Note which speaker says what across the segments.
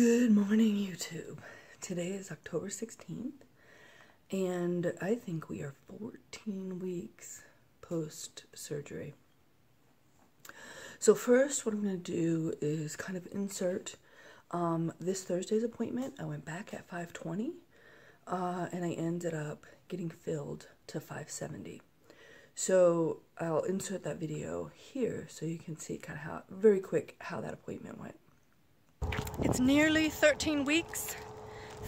Speaker 1: Good morning, YouTube. Today is October 16th, and I think we are 14 weeks post-surgery. So first, what I'm going to do is kind of insert this Thursday's appointment. I went back at 5:20, and I ended up getting filled to 5:70. So I'll insert that video here so you can see kind of how, very quick, how that appointment went. It's nearly 13 weeks.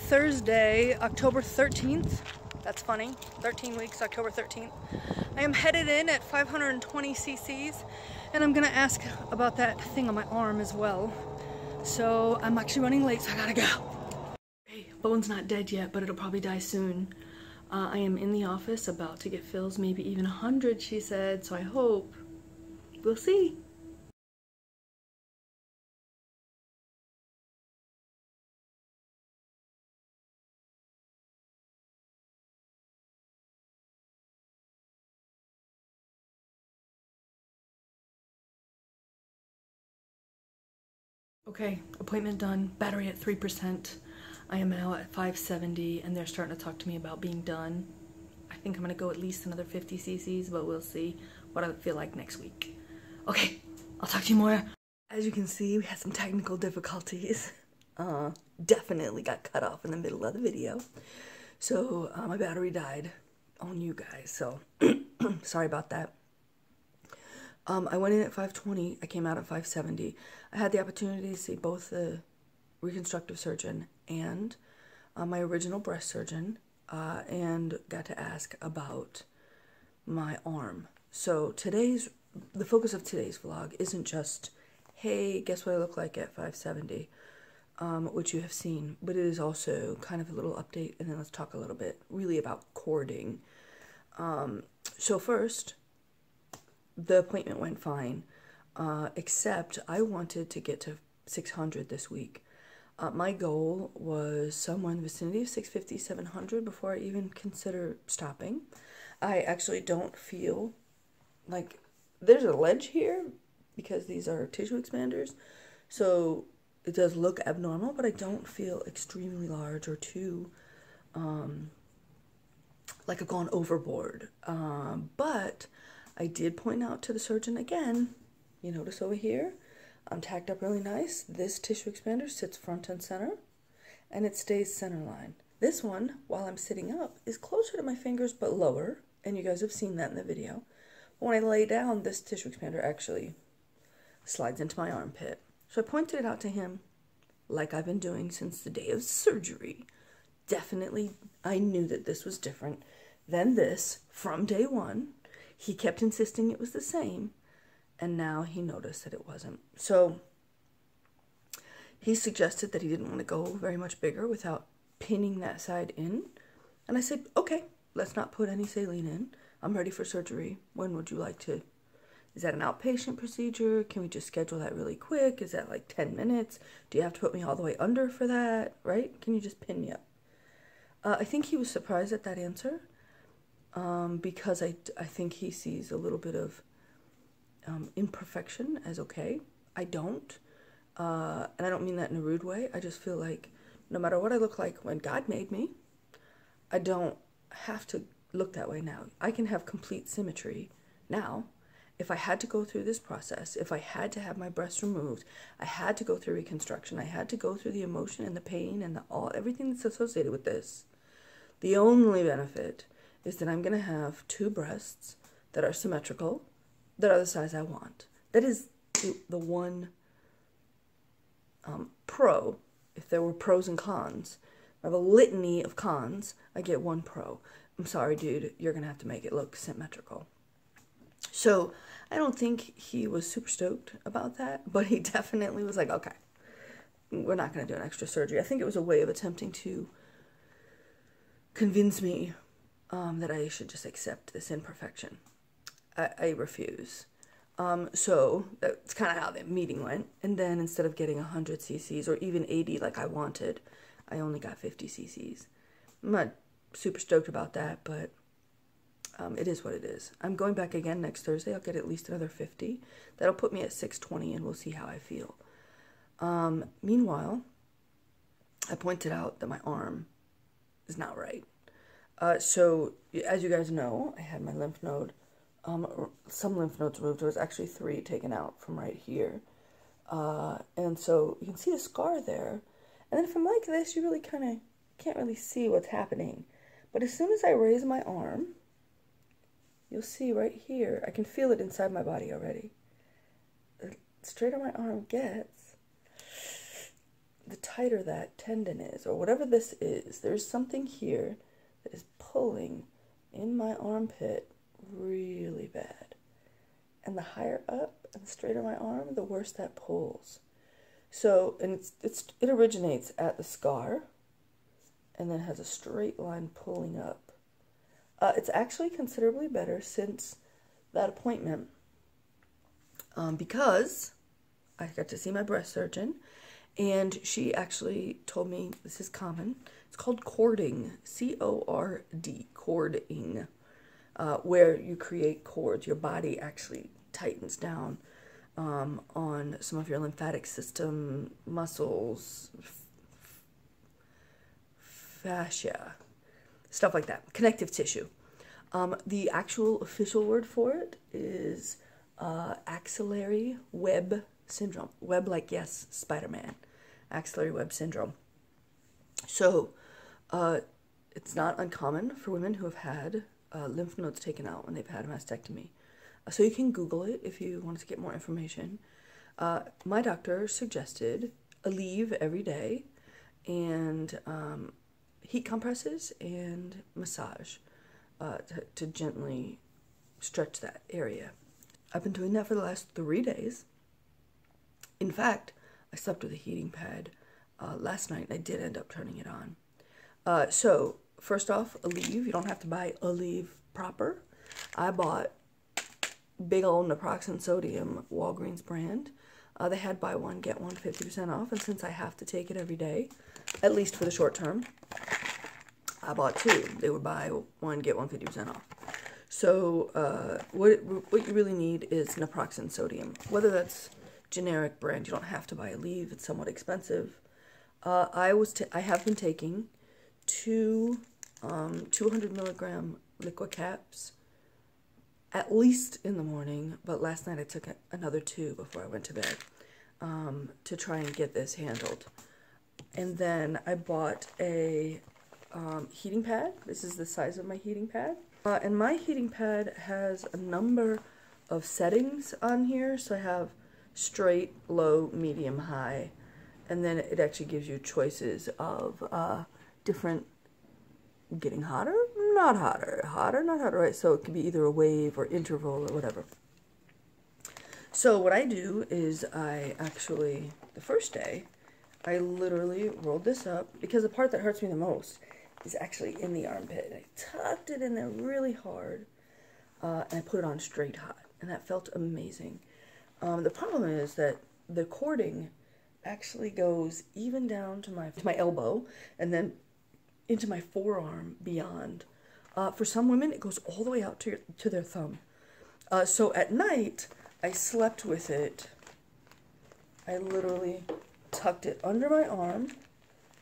Speaker 1: Thursday, October 13th. That's funny. 13 weeks, October 13th. I am headed in at 520 cc's, and I'm gonna ask about that thing on my arm as well. So I'm actually running late, so I gotta go. Okay, Bone's not dead yet, but it'll probably die soon. I am in the office about to get fills, maybe even 100, she said, so I hope. We'll see. Okay, appointment done, battery at 3%. I am now at 570, and they're starting to talk to me about being done. I think I'm gonna go at least another 50 cc's, but we'll see what I feel like next week. Okay, I'll talk to you more. As you can see, we had some technical difficulties. Definitely got cut off in the middle of the video. So my battery died on you guys, so sorry about that. I went in at 5:20, I came out at 5:70. I had the opportunity to see both the reconstructive surgeon and my original breast surgeon, and got to ask about my arm. So the focus of today's vlog isn't just, hey, guess what I look like at 5:70, which you have seen, but it is also kind of a little update, and then let's talk a little bit really about cording. So first, the appointment went fine, except I wanted to get to 600 this week. My goal was somewhere in the vicinity of 650, 700 before I even consider stopping. I actually don't feel like there's a ledge here because these are tissue expanders, so it does look abnormal, but I don't feel extremely large or too like I've gone overboard. But I did point out to the surgeon again, you notice over here, I'm tacked up really nice. This tissue expander sits front and center, and it stays center line. This one, while I'm sitting up, is closer to my fingers but lower, and you guys have seen that in the video. But when I lay down, this tissue expander actually slides into my armpit. So I pointed it out to him, like I've been doing since the day of surgery. Definitely, I knew that this was different than this from day one. He kept insisting it was the same, and now he noticed that it wasn't. So he suggested that he didn't want to go very much bigger without pinning that side in. And I said, okay, let's not put any saline in. I'm ready for surgery. When would you like to? Is that an outpatient procedure? Can we just schedule that really quick? Is that like 10 minutes? Do you have to put me all the way under for that, right? Can you just pin me up? I think he was surprised at that answer. Because I think he sees a little bit of imperfection as okay. I don't. And I don't mean that in a rude way. I just feel like no matter what I look like when God made me, I don't have to look that way now. I can have complete symmetry now. If I had to go through this process, if I had to have my breast removed, I had to go through reconstruction, I had to go through the emotion and the pain and everything that's associated with this. The only benefit is that I'm going to have two breasts that are symmetrical, that are the size I want. That is the one pro. If there were pros and cons, I have a litany of cons, I get one pro. I'm sorry, dude, you're going to have to make it look symmetrical. So I don't think he was super stoked about that, but he definitely was like, okay, we're not going to do an extra surgery. I think it was a way of attempting to convince me that I should just accept this imperfection. I refuse. So that's kind of how the meeting went. And then instead of getting 100 cc's or even 80 like I wanted, I only got 50 cc's. I'm not super stoked about that, but it is what it is. I'm going back again next Thursday. I'll get at least another 50. That'll put me at 620, and we'll see how I feel. Meanwhile,
Speaker 2: I pointed out that my arm is not right. So, as you guys know, I had my lymph node, some lymph nodes removed. There was actually 3 taken out from right here. And so you can see a scar there. And then if I'm like this, you really kind of can't really see what's happening. But as soon as I raise my arm, you'll see right here, I can feel it inside my body already. The straighter my arm gets, the tighter that tendon is, or whatever this is. There's something here that is pulling in my armpit really bad. And the higher up and the straighter my arm, the worse that pulls. So, and it originates at the scar, and then has a straight line pulling up. It's actually considerably better since that appointment, because I got to see my breast surgeon, and she actually told me this is common. It's called cording, C-O-R-D, cording, where you create cords. Your body actually tightens down on some of your lymphatic system, muscles, fascia, stuff like that, connective tissue. The actual official word for it is axillary web syndrome. Web, like, yes, Spider-Man. Axillary web syndrome. So, it's not uncommon for women who have had lymph nodes taken out when they've had a mastectomy. So you can Google it if you want to get more information. My doctor suggested Aleve every day, and heat compresses and massage to gently stretch that area. I've been doing that for the last 3 days. In fact, I slept with a heating pad last night, and I did end up turning it on. So, first off, Aleve. You don't have to buy Aleve proper. I bought big old Naproxen sodium Walgreens brand. They had buy one, get one 50% off, and since I have to take it every day, at least for the short term, I bought 2. They would buy one, get one 50% off. So what you really need is Naproxen sodium. Whether that's generic brand, you don't have to buy Aleve. It's somewhat expensive. I have been taking 2 200 milligram liquid caps at least in the morning, but last night I took another 2 before I went to bed to try and get this handled. And then I bought a heating pad. This is the size of my heating pad. And my heating pad has a number of settings on here. So I have straight, low, medium, high. And then it actually gives you choices of different, getting hotter, not hotter, hotter, not hotter, right? So it could be either a wave or interval or whatever. So what I do is I actually, the first day, I literally rolled this up, because the part that hurts me the most is actually in the armpit. And I tucked it in there really hard, and I put it on straight hot, and that felt amazing. The problem is that the cording actually goes even down to my elbow, and then into my forearm beyond. For some women, it goes all the way out to their thumb. So at night, I slept with it. I literally tucked it under my arm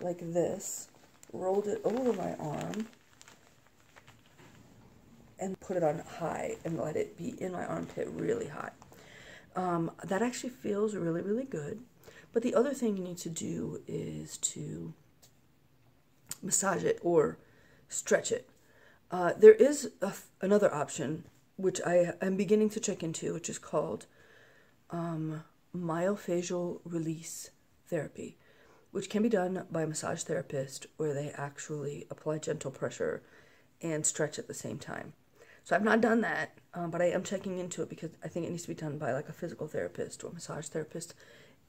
Speaker 2: like this, rolled it over my arm, and put it on high and let it be in my armpit really hot. That actually feels really, really good. But the other thing you need to do is to massage it or stretch it. There is another option, which I am beginning to check into, which is called myofascial release therapy, which can be done by a massage therapist, where they actually apply gentle pressure and stretch at the same time. So I've not done that, but I am checking into it because I think it needs to be done by like a physical therapist or a massage therapist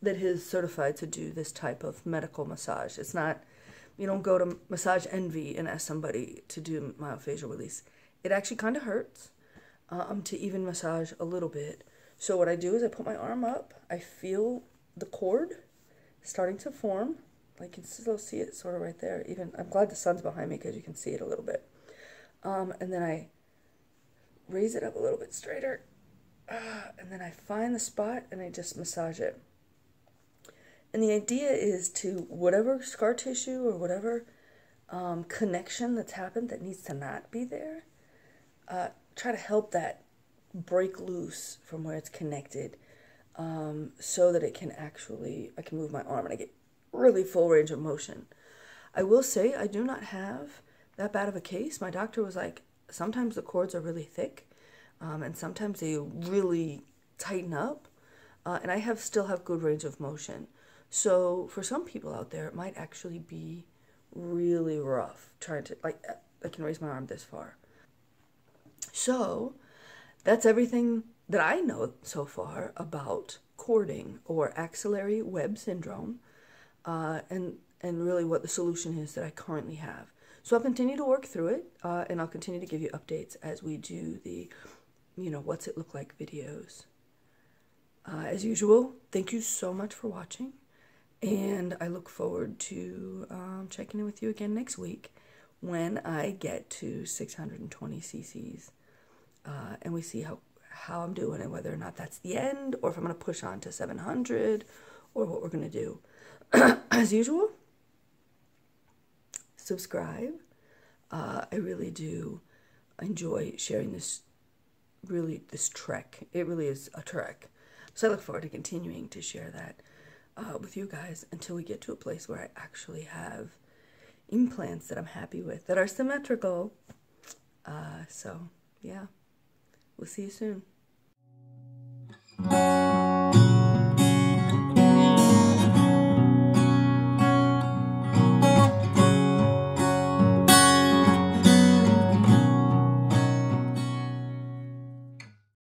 Speaker 2: that is certified to do this type of medical massage. It's not, you don't go to Massage Envy and ask somebody to do myofascial release. It actually kind of hurts to even massage a little bit. So what I do is I put my arm up, I feel the cord starting to form. I can still see it sort of right there. Even I'm glad the sun's behind me because you can see it a little bit. And then I raise it up a little bit straighter, and then I find the spot and I just massage it. And the idea is to, whatever scar tissue or whatever connection that's happened that needs to not be there, try to help that break loose from where it's connected, so that it can actually, I can move my arm and I get really full range of motion. I will say I do not have that bad of a case. My doctor was like, sometimes the cords are really thick, and sometimes they really tighten up, and I still have good range of motion. So for some people out there, it might actually be really rough trying to, like, I can raise my arm this far. So that's everything that I know so far about cording or axillary web syndrome, and really what the solution is that I currently have. So I'll continue to work through it, and I'll continue to give you updates as we do the, what's it look like videos. As usual, thank you so much for watching, and I look forward to checking in with you again next week when I get to 620 cc's, and we see how I'm doing and whether or not that's the end, or if I'm going to push on to 700, or what we're going to do. As usual, subscribe. I really do enjoy sharing this trek. It really is a trek. So I look forward to continuing to share that with you guys until we get to a place where I actually have implants that I'm happy with, that are symmetrical. So, yeah. We'll see you soon.